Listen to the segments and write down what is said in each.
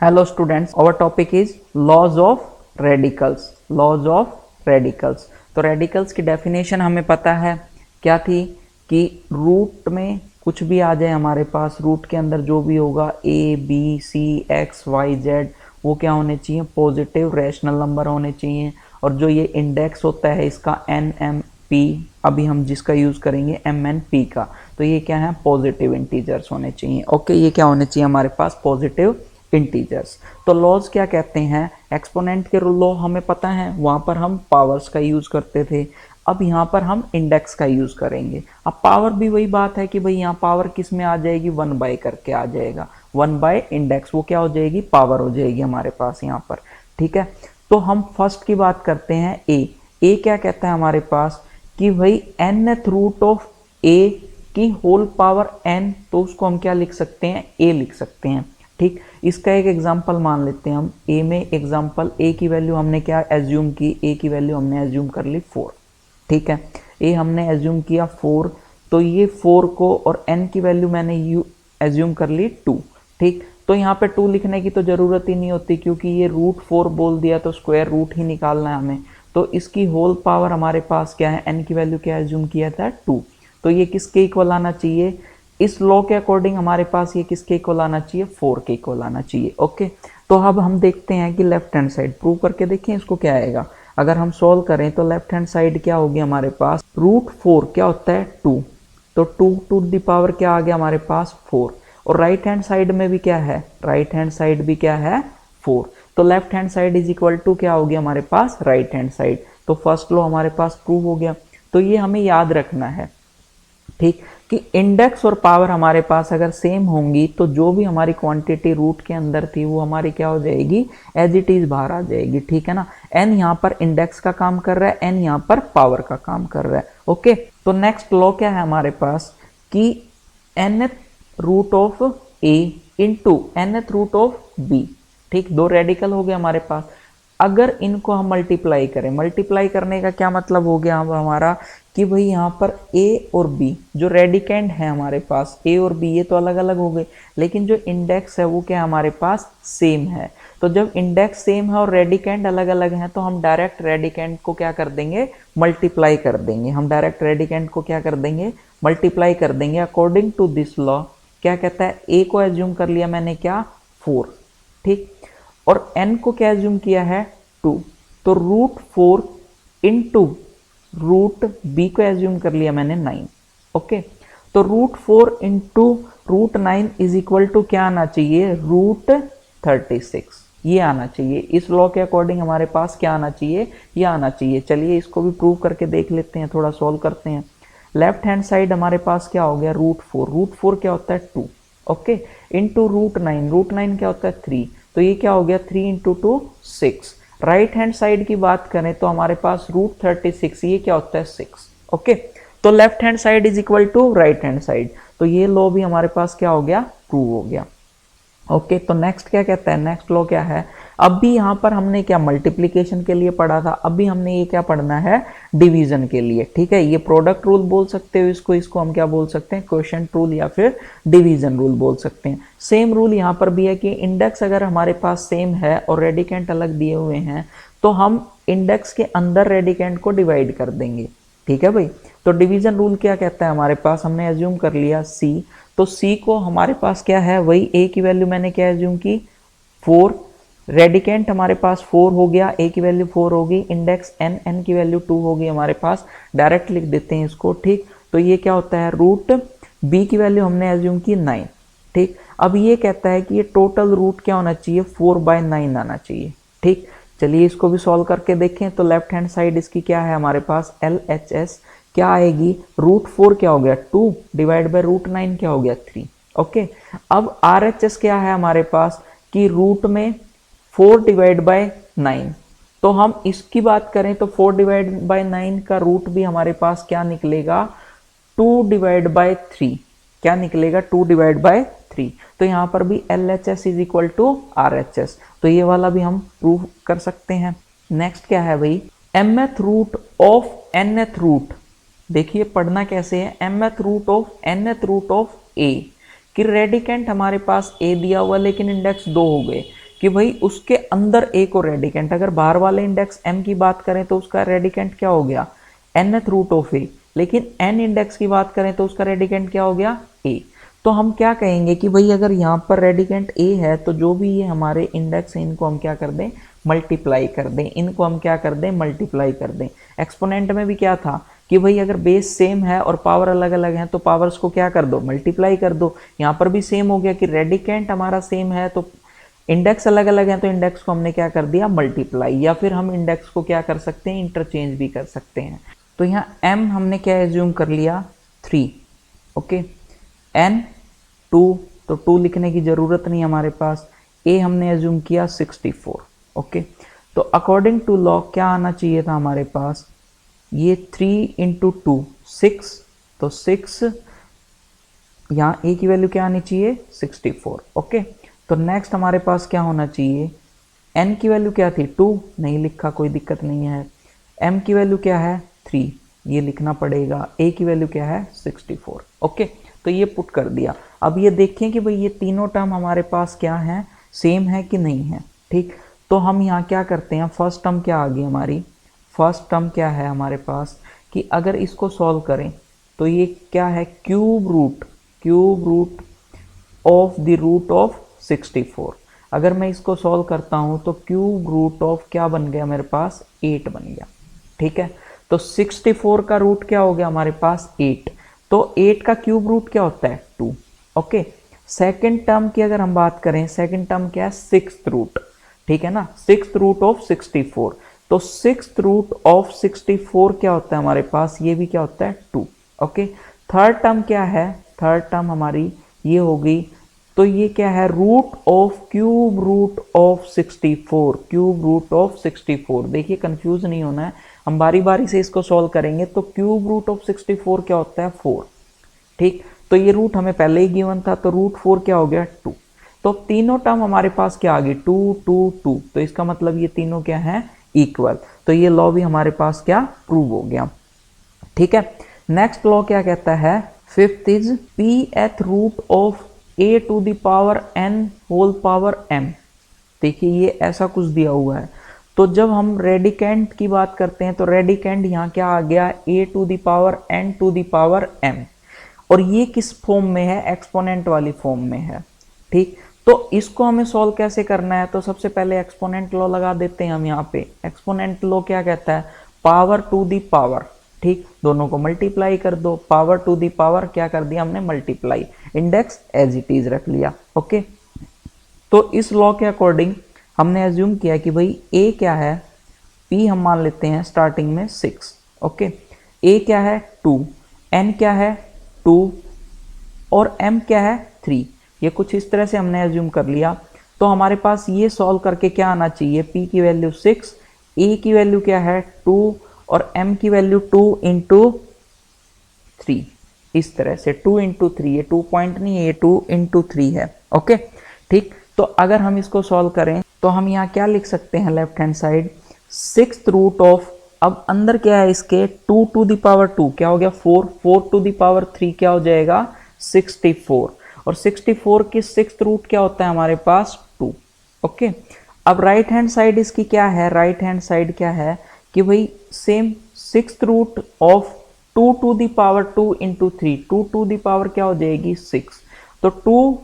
Hello students, our topic is laws of radicals. Laws of radicals. तो radicals की definition हमें पता है क्या थी कि रूट में कुछ भी आ जाए हमारे पास, रूट के अंदर जो भी होगा a b c x y z वो क्या होने चाहिए, पॉजिटिव रैशनल नंबर होने चाहिए। और जो ये इंडेक्स होता है इसका n m p, अभी हम जिसका यूज करेंगे m n p का, तो ये क्या है, पॉजिटिव इंटीजर्स होने चाहिए। ओके, ये क्या होने चाहिए हमारे पास, पॉजिटिव इंटीजर्स। तो लॉज क्या कहते हैं, एक्सपोनेंट के लॉ हमें पता है, वहां पर हम पावर्स का यूज करते थे। अब यहाँ पर हम इंडेक्स का यूज करेंगे। अब पावर भी वही बात है कि भाई यहाँ पावर किस में आ जाएगी, 1 बाय करके आ जाएगा, 1 बाय इंडेक्स, वो क्या हो जाएगी, पावर हो जाएगी हमारे पास यहाँ पर। ठीक है, तो हम फर्स्ट की बात करते हैं ए क्या कहता है हमारे पास कि भाई nth रूट ऑफ ए की होल पावर n, तो उसको हम क्या लिख सकते हैं, ए लिख सकते हैं। ठीक, इसका एक एग्जांपल मान लेते हैं हम। ए में एग्जांपल, ए की वैल्यू हमने क्या एज्यूम की, ए की वैल्यू हमने एज्यूम कर ली 4। ठीक है, ए हमने एज्यूम किया 4, तो ये 4 को और n की वैल्यू मैंने एज्यूम कर ली 2। ठीक, तो यहाँ पे 2 लिखने की तो जरूरत ही नहीं होती क्योंकि ये रूट 4 बोल दिया तो स्क्वायर रूट ही निकालना है हमें। तो इसकी होल पावर हमारे पास क्या है, n की वैल्यू क्या एज्यूम किया था 2, तो ये किसके इक्वल आना चाहिए, इस लॉ के अकॉर्डिंग हमारे पास ये किसके इक्वल आना चाहिए, 4 के इक्वल आना चाहिए। ओके, तो अब हम देखते हैं कि लेफ्ट हैंड साइड प्रूव करके देखें इसको क्या आएगा। अगर हम सॉल्व करें तो लेफ्ट हैंड साइड क्या होगी हमारे पास, रूट 4 क्या होता है 2, तो 2 टू द पावर क्या आ गया हमारे पास 4। और राइट हैंड साइड में भी क्या है, राइट हैंड साइड भी क्या है 4, तो left hand side is equal to क्या हो गया हमारे पास, राइट हैंड साइड। तो फर्स्ट लॉ हमारे पास प्रूव हो गया। तो ये हमें याद रखना है, ठीक, कि इंडेक्स और पावर हमारे पास अगर सेम होंगी तो जो भी हमारी क्वांटिटी रूट के अंदर थी वो हमारी क्या हो जाएगी, एज इट इज बाहर आ जाएगी। ठीक है ना, एन यहाँ पर इंडेक्स का काम कर रहा है, एन यहाँ पर पावर का काम कर रहा है। ओके, तो नेक्स्ट लॉ क्या है हमारे पास कि nth root of A into nth root of B. ठीक, दो रेडिकल हो गए हमारे पास। अगर इनको हम मल्टीप्लाई करें, मल्टीप्लाई करने का क्या मतलब हो गया हमारा कि भाई यहाँ पर a और b जो रेडिकेंड है हमारे पास, a और b ये तो अलग अलग हो गए, लेकिन जो इंडेक्स है वो क्या हमारे पास सेम है। तो जब इंडेक्स सेम है और रेडिकेंड अलग अलग हैं तो हम डायरेक्ट रेडिकेंड को क्या कर देंगे, मल्टीप्लाई कर देंगे। हम डायरेक्ट रेडिकेंड को क्या कर देंगे, मल्टीप्लाई कर देंगे। अकॉर्डिंग टू दिस लॉ क्या कहता है, a को एज्यूम कर लिया मैंने क्या 4, ठीक, और n को क्या एज्यूम किया है 2, तो रूट 4 इंटू रूट बी को एज्यूम कर लिया मैंने 9। ओके, तो root 4 into root 9 is equal to क्या आना चाहिए, रूट 36, ये आना चाहिए। इस लॉ के अकॉर्डिंग हमारे पास क्या आना चाहिए, ये आना चाहिए। चलिए इसको भी प्रूव करके देख लेते हैं, थोड़ा सॉल्व करते हैं। लेफ्ट हैंड साइड हमारे पास क्या हो गया, रूट 4, रूट 4 क्या होता है 2, ओके, इंटू रूट 9, रूट 9 क्या होता है 3, तो ये क्या हो गया 3 इंटू 2 6। राइट हैंड साइड की बात करें तो हमारे पास रूट 36, ये क्या होता है 6। ओके, तो left hand side is equal to right hand side, तो ये लॉ भी हमारे पास क्या हो गया, प्रूव हो गया। ओके, तो नेक्स्ट क्या कहता है, नेक्स्ट लॉ क्या है, अब भी यहाँ पर हमने क्या मल्टीप्लीकेशन के लिए पढ़ा था, अब भी हमने ये क्या पढ़ना है, डिवीजन के लिए। ठीक है, ये प्रोडक्ट रूल बोल सकते हो इसको, इसको हम क्या बोल सकते हैं, क्वोशिएंट रूल या फिर डिवीजन रूल बोल सकते हैं। सेम रूल यहाँ पर भी है कि इंडेक्स अगर हमारे पास सेम है और रेडिकेंट अलग दिए हुए हैं तो हम इंडेक्स के अंदर रेडिकेंट को डिवाइड कर देंगे। ठीक है भाई, तो डिवीजन रूल क्या कहता है हमारे पास, हमने एज्यूम कर लिया c, तो c को हमारे पास क्या है, वही a की वैल्यू मैंने क्या एज्यूम की 4, रेडिकेंट हमारे पास 4 हो गया, a की वैल्यू 4 होगी, इंडेक्स n, n की वैल्यू 2 होगी हमारे पास, डायरेक्ट लिख देते हैं इसको। ठीक, तो ये क्या होता है, रूट b की वैल्यू हमने एज्यूम की 9। ठीक, अब ये कहता है कि ये टोटल रूट क्या होना चाहिए, 4/9 आना चाहिए। ठीक, चलिए इसको भी सॉल्व करके देखें। तो लेफ्ट हैंड साइड इसकी क्या है हमारे पास, LHS क्या आएगी, रूट 4 क्या हो गया 2 डिवाइड बाय रूट 9 क्या हो गया 3। ओके, अब RHS क्या है हमारे पास कि रूट में 4 डिवाइड बाय 9, तो हम इसकी बात करें तो 4 डिवाइड बाय 9 का रूट भी हमारे पास क्या निकलेगा, 2 डिवाइड बाय 3, क्या निकलेगा 2 डिवाइड बाय 3। तो यहाँ पर भी LHS is equal to RHS, तो ये वाला भी हम प्रूव कर सकते हैं। नेक्स्ट क्या है भाई, mth root of nth root, देखिए पढ़ना कैसे है, mth root of nth root of a, कि रेडिकेंट हमारे पास a दिया हुआ लेकिन इंडेक्स 2 हो गए, कि भाई उसके अंदर एक और रेडिकेंट, अगर बाहर वाले इंडेक्स m की बात करें तो उसका रेडिकेंट क्या हो गया nth रूट ऑफ a, लेकिन n इंडेक्स की बात करें तो उसका रेडिकेंट क्या हो गया a। तो हम क्या कहेंगे कि भाई अगर यहाँ पर रेडिकेंट a है तो जो भी ये हमारे इंडेक्स है इनको हम क्या कर दें मल्टीप्लाई कर दें, इनको हम क्या कर दें मल्टीप्लाई कर दें। एक्सपोनेंट में भी क्या था कि भाई अगर बेस सेम है और पावर अलग अलग है तो पावर्स को क्या कर दो मल्टीप्लाई कर दो। यहाँ पर भी सेम हो गया कि रेडिकेंट हमारा सेम है तो इंडेक्स अलग अलग है तो इंडेक्स को हमने क्या कर दिया मल्टीप्लाई, या फिर हम इंडेक्स को क्या कर सकते हैं इंटरचेंज भी कर सकते हैं। तो यहाँ m हमने क्या एज्यूम कर लिया 3, ओके, n 2, तो 2 लिखने की जरूरत नहीं हमारे पास, a हमने एज्यूम किया 64, ओके। तो अकॉर्डिंग टू लॉ क्या आना चाहिए था हमारे पास, ये 3 इंटू 2 6, तो 6 यहाँ a की वैल्यू क्या आनी चाहिए 64, ओके। तो नेक्स्ट हमारे पास क्या होना चाहिए, n की वैल्यू क्या थी 2, नहीं लिखा कोई दिक्कत नहीं है, m की वैल्यू क्या है 3, ये लिखना पड़ेगा, a की वैल्यू क्या है 64, ओके। तो ये पुट कर दिया। अब ये देखें कि भाई ये तीनों टर्म हमारे पास क्या है सेम है कि नहीं है, ठीक। तो हम यहाँ क्या करते हैं, फर्स्ट टर्म क्या आ गई हमारी, फर्स्ट टर्म क्या है हमारे पास कि अगर इसको सॉल्व करें तो ये क्या है cube root of the root of 64। अगर मैं इसको सॉल्व करता हूं तो क्यूब रूट ऑफ क्या बन गया मेरे पास 8 बन गया, ठीक है। तो 64 का रूट क्या हो गया हमारे पास 8, तो 8 का क्यूब रूट क्या होता है 2, ओके। सेकंड टर्म की अगर हम बात करें, सेकंड टर्म क्या है 6th रूट, ठीक है ना, 6th रूट ऑफ 64, तो 6th रूट ऑफ 64 क्या होता है हमारे पास, ये भी क्या होता है 2, ओके। थर्ड टर्म क्या है, थर्ड टर्म हमारी ये होगी, तो ये क्या है root of cube root of 64, cube root of 64। देखिए कंफ्यूज नहीं होना है, हम बारी बारी से इसको सॉल्व करेंगे। तो क्यूब रूट ऑफ 64 क्या होता है 4, ठीक। तो ये रूट हमें पहले ही गिवन था, तो रूट 4 क्या हो गया 2। तो तीनों टर्म हमारे पास क्या आ गई 2 2 2, तो इसका मतलब ये तीनों क्या है इक्वल। तो ये लॉ भी हमारे पास क्या प्रूव हो गया, ठीक है। नेक्स्ट लॉ क्या कहता है, फिफ्थ इज p एथ root of a to the power n whole power m। देखिए ये ऐसा कुछ दिया हुआ है, तो जब हम रेडिकेंट की बात करते हैं तो रेडिकेंट यहाँ क्या आ गया a to the power n to the power m, और ये किस फॉर्म में है एक्सपोनेंट वाली फॉर्म में है, ठीक। तो इसको हमें सॉल्व कैसे करना है, तो सबसे पहले एक्सपोनेंट लॉ लगा देते हैं हम यहाँ पे। एक्सपोनेंट लॉ क्या कहता है पावर टू द पावर, ठीक, दोनों को मल्टीप्लाई कर दो, पावर टू दी पावर क्या कर दिया हमने multiply, index as it is रख लिया, ओके। तो इस लॉ के अकॉर्डिंग हमने एज्यूम किया कि भाई a क्या है, p हम मान लेते हैं स्टार्टिंग में 6, ओके, a क्या है 2, n क्या है 2 और m क्या है 3, ये कुछ इस तरह से हमने एज्यूम कर लिया। तो हमारे पास ये सॉल्व करके क्या आना चाहिए, p की वैल्यू 6, a की वैल्यू क्या है 2 और m की वैल्यू 2 इंटू 3, इस तरह से 2 इंटू 3, ये 2 पॉइंट नहीं है, ये 2 इंटू 3 है, ओके, ठीक। तो अगर हम इसको सॉल्व करें तो हम यहाँ क्या लिख सकते हैं left hand side 6th root of, अब अंदर क्या है इसके 2 टू द पावर 2 क्या हो गया 4, 4 टू द पावर 3 क्या हो जाएगा 64, और 64 की 6th रूट क्या होता है हमारे पास 2, ओके। अब राइट हैंड साइड इसकी क्या है, राइट हैंड साइड क्या है कि भाई same 6th root of 2 to the power 2 into 3, 2 to the power क्या हो जाएगी 6, तो 2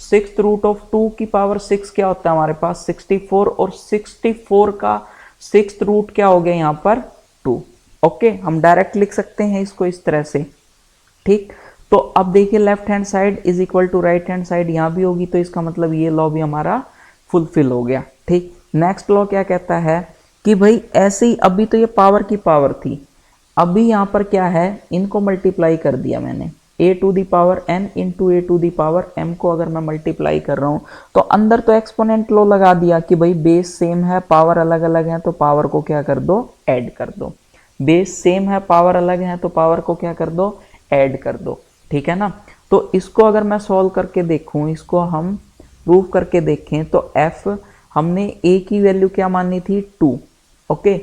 6th रूट ऑफ 2 की पावर 6 क्या होता है हमारे पास 64, और 64 का 6th रूट क्या हो गया यहाँ पर 2, ओके। हम डायरेक्ट लिख सकते हैं इसको इस तरह से, ठीक। तो अब देखिए left hand side is equal to right hand side यहाँ भी होगी, तो इसका मतलब ये लॉ भी हमारा फुलफिल हो गया, ठीक। नेक्स्ट लॉ क्या कहता है कि भाई ऐसे ही, अभी तो ये पावर की पावर थी, अभी यहाँ पर क्या है इनको मल्टीप्लाई कर दिया मैंने, a to the power n into a to the power m को अगर मैं मल्टीप्लाई कर रहा हूँ तो अंदर तो एक्सपोनेंट लॉ लगा दिया कि भाई बेस सेम है पावर अलग अलग है तो पावर को क्या कर दो ऐड कर दो, बेस सेम है पावर अलग है तो पावर को क्या कर दो ऐड कर दो, ठीक है ना। तो इसको अगर मैं सॉल्व करके देखूं, इसको हम प्रूव करके देखें तो f हमने a की वैल्यू क्या मानी थी 2, okay,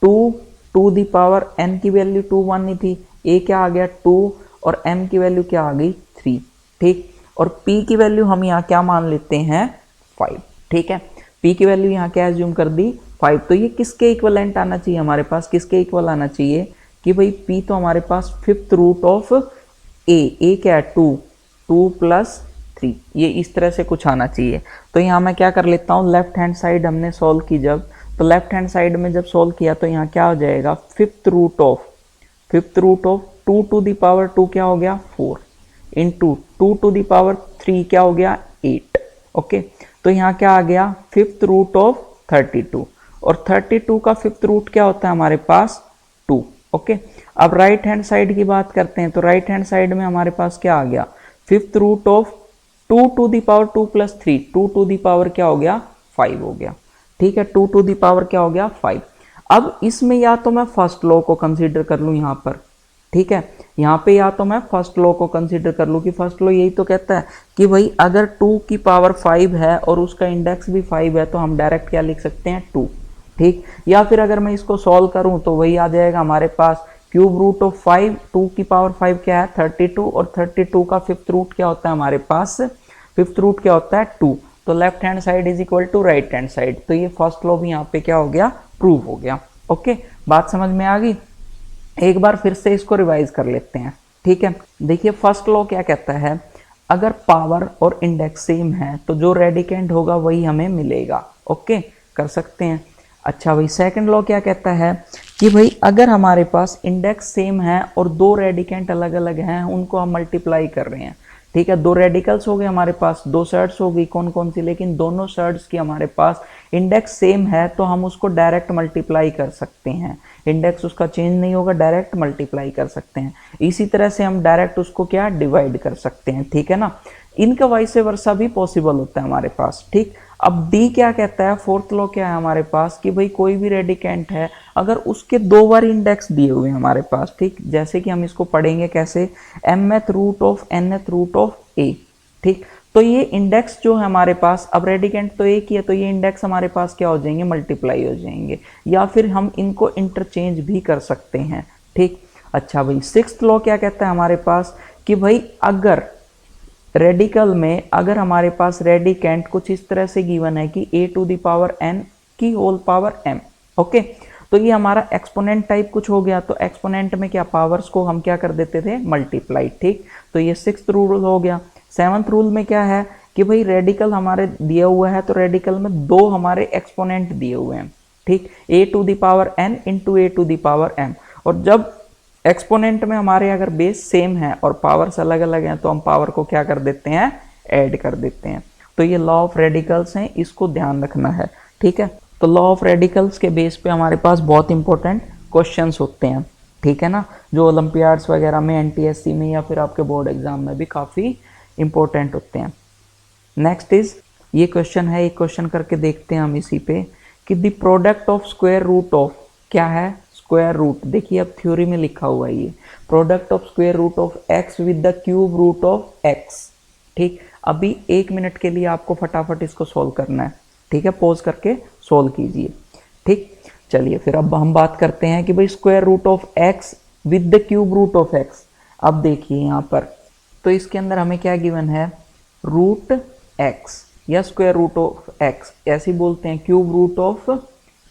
2 to the power n की वैल्यू 2 मानी थी, a क्या आ गया 2 और m की वैल्यू क्या आ गई 3, ठीक, और p की वैल्यू हम यहाँ क्या मान लेते हैं 5, ठीक है। p की वैल्यू यहाँ क्या एज्यूम कर दी 5, तो ये किसके इक्वलेंट आना चाहिए हमारे पास, किसके इक्वल आना चाहिए कि भाई p तो हमारे पास फिफ्थ रूट ऑफ a क्या है 2, 2 प्लस 3, ये इस तरह से कुछ आना चाहिए। तो यहाँ मैं क्या कर लेता हूँ, लेफ्ट हैंड साइड हमने सॉल्व की जब, तो लेफ्ट हैंड साइड में जब सॉल्व किया तो यहाँ क्या हो जाएगा, fifth root of 2 to the power 2 क्या हो गया 4 इंटू 2 टू द पावर 3 क्या हो गया 8। ओके, तो यहाँ क्या आ गया फिफ्थ रूट ऑफ 32, और 32 का फिफ्थ रूट क्या होता है हमारे पास 2। ओके, अब राइट हैंड साइड की बात करते हैं, तो राइट हैंड साइड में हमारे पास क्या आ गया, fifth root of 2 to the power 2 प्लस 3, 2 टू द पावर क्या हो गया 5 हो गया। ठीक है, 2 टू द पावर क्या हो गया 5। अब इसमें या तो मैं फर्स्ट लॉ को कंसीडर कर लूं यहाँ पर, ठीक है, यहाँ पे या तो मैं फर्स्ट लॉ को कंसीडर कर लूं कि फर्स्ट लॉ यही तो कहता है कि भाई अगर 2 की पावर 5 है और उसका इंडेक्स भी 5 है तो हम डायरेक्ट क्या लिख सकते हैं 2। ठीक, या फिर अगर मैं इसको सॉल्व करूं तो वही आ जाएगा हमारे पास क्यूब रूट ऑफ 5, 2 की पावर 5 क्या है 32, और 32 का फिफ्थ रूट क्या होता है हमारे पास, फिफ्थ रूट क्या होता है 2, तो left hand side is equal to right hand side, तो ये फर्स्ट लॉ भी यहाँ पे क्या हो गया प्रूव हो गया। ओके, बात समझ में आ गई, एक बार फिर से इसको रिवाइज कर लेते हैं। ठीक है, देखिए फर्स्ट लॉ क्या कहता है, अगर पावर और इंडेक्स सेम है तो जो रेडिकेंट होगा वही हमें मिलेगा। ओके, कर सकते हैं। अच्छा भाई, सेकंड लॉ क्या कहता है कि भाई अगर हमारे पास इंडेक्स सेम है और दो रेडिकेंट अलग अलग हैं, उनको हम मल्टीप्लाई कर रहे हैं। ठीक है, दो रेडिकल्स हो गए हमारे पास, दो सर्ड्स हो गई कौन कौन सी, लेकिन दोनों सर्ड्स की हमारे पास इंडेक्स सेम है तो हम उसको डायरेक्ट मल्टीप्लाई कर सकते हैं, इंडेक्स उसका चेंज नहीं होगा, डायरेक्ट मल्टीप्लाई कर सकते हैं। इसी तरह से हम डायरेक्ट उसको क्या डिवाइड कर सकते हैं। ठीक है ना, इनका वाइस वर्सा भी पॉसिबल होता है हमारे पास। ठीक, अब डी क्या कहता है, फोर्थ लॉ क्या है हमारे पास कि भाई कोई भी रेडिकेंट है अगर उसके दो बार इंडेक्स दिए हुए हैं हमारे पास, ठीक, जैसे कि हम इसको पढ़ेंगे कैसे, mth root of nth root of a। ठीक, तो ये इंडेक्स जो है हमारे पास, अब रेडिकेंट तो एक ही है तो ये इंडेक्स हमारे पास क्या हो जाएंगे, मल्टीप्लाई हो जाएंगे, या फिर हम इनको इंटरचेंज भी कर सकते हैं। ठीक, अच्छा भाई, सिक्स्थ लॉ क्या कहता है हमारे पास कि भाई अगर रेडिकल में अगर हमारे पास रेडिकेंट कुछ इस तरह से गिवन है कि a to the power n की होल पावर m। ओके, तो ये हमारा एक्सपोनेंट टाइप कुछ हो गया, तो एक्सपोनेंट में क्या पावर्स को हम क्या कर देते थे मल्टीप्लाई। ठीक, तो ये सिक्स्थ रूल हो गया। सेवंथ रूल में क्या है कि भाई रेडिकल हमारे दिया हुआ है तो रेडिकल में दो हमारे एक्सपोनेंट दिए हुए हैं। ठीक, a to the power n into a to the power m, और जब एक्सपोनेंट में हमारे अगर बेस सेम है और पावर्स अलग अलग हैं तो हम पावर को क्या कर देते हैं, ऐड कर देते हैं। तो ये लॉ ऑफ रेडिकल्स हैं, इसको ध्यान रखना है। ठीक है, तो लॉ ऑफ रेडिकल्स के बेस पे हमारे पास बहुत इंपॉर्टेंट क्वेश्चंस होते हैं। ठीक है ना, जो ओलंपियाड्स वगैरह में, एनटीएससी में, या फिर आपके बोर्ड एग्जाम में भी काफ़ी इंपॉर्टेंट होते हैं। नेक्स्ट इज, ये क्वेश्चन है, एक क्वेश्चन करके देखते हैं हम इसी पे कि the product of square root of क्या है, स्क्वायर रूट। देखिए अब थ्योरी में लिखा हुआ है ये, product of square root of X with the cube root of X. ठीक, अभी 1 मिनट के लिए आपको फटाफट इसको सोल्व करना है। ठीक है, पॉज करके सोल्व कीजिए। ठीक, चलिए फिर अब हम बात करते हैं कि भाई square root of X with the cube root of X. अब देखिए यहाँ पर, तो इसके अंदर हमें क्या गिवन है, रूट एक्स या स्क्वायर रूट ऑफ एक्स, ऐसे बोलते हैं क्यूब रूट ऑफ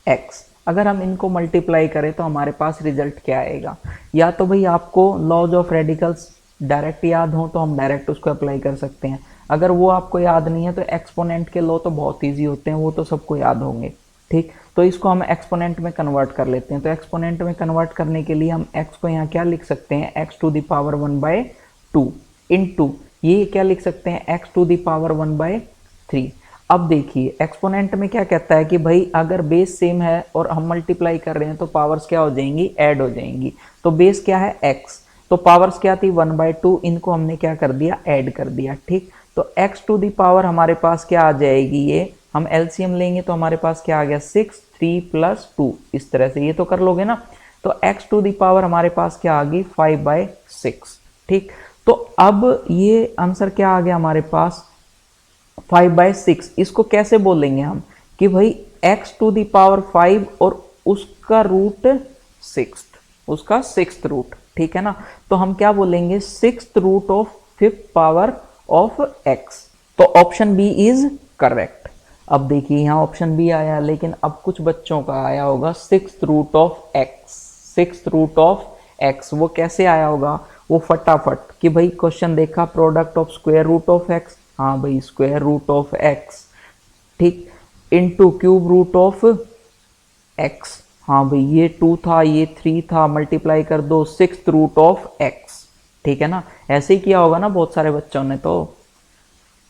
एक्स। अगर हम इनको मल्टीप्लाई करें तो हमारे पास रिजल्ट क्या आएगा, या तो भाई आपको लॉज ऑफ रेडिकल्स डायरेक्ट याद हो तो हम डायरेक्ट उसको अप्लाई कर सकते हैं, अगर वो आपको याद नहीं है तो एक्सपोनेंट के लॉ तो बहुत ईजी होते हैं, वो तो सबको याद होंगे। ठीक, तो इसको हम एक्सपोनेंट में कन्वर्ट कर लेते हैं। तो एक्सपोनेंट में कन्वर्ट करने के लिए हम एक्स को यहाँ क्या लिख सकते हैं, X to the power 1/2 into ये क्या लिख सकते हैं, एक्स टू द पावर 1/3। अब देखिए एक्सपोनेंट में क्या कहता है कि भाई अगर बेस सेम है और हम मल्टीप्लाई कर रहे हैं तो पावर्स क्या हो जाएंगी, ऐड हो जाएंगी। तो बेस क्या है x, तो पावर्स क्या थी 1/2, इनको हमने क्या कर दिया, ऐड कर दिया। ठीक, तो x टू द पावर हमारे पास क्या आ जाएगी, ये हम एलसीएम लेंगे तो हमारे पास क्या आ गया 6, 3 + 2, इस तरह से ये तो कर लोगे ना। तो x टू द पावर हमारे पास क्या आ गई 5/6। ठीक, तो अब ये आंसर क्या आ गया हमारे पास 5/6। इसको कैसे बोलेंगे हम कि भाई x टू द पावर 5 और उसका रूट 6, उसका 6th रूट। ठीक है ना, तो हम क्या बोलेंगे 6th root of 5th power of x। तो ऑप्शन बी इज करेक्ट। अब देखिए यहाँ ऑप्शन बी आया, लेकिन अब कुछ बच्चों का आया होगा sixth root of X. Sixth root of X वो कैसे आया होगा, वो फटाफट कि भाई क्वेश्चन देखा, product of square root of X, हाँ भाई स्क्वायर रूट ऑफ एक्स, ठीक, into cube root of X, हाँ भाई ये 2 था ये 3 था, मल्टीप्लाई कर दो सिक्स्थ रूट ऑफ एक्स, ठीक है ना, ऐसे ही किया होगा ना बहुत सारे बच्चों ने तो,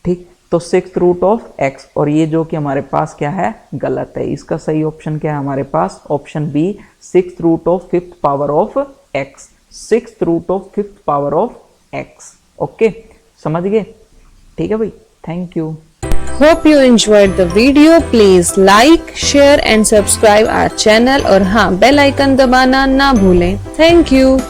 ठीक। तो सिक्स्थ रूट ऑफ एक्स, और ये जो कि हमारे पास क्या है, गलत है। इसका सही ऑप्शन क्या है हमारे पास, option B, sixth root of fifth power of X. Sixth root of fifth power of X. Okay, समझ गए, ठीक है भाई, thank you. Hope you enjoyed the video. Please like, share and subscribe our channel और हाँ bell icon दबाना ना भूलें। Thank you.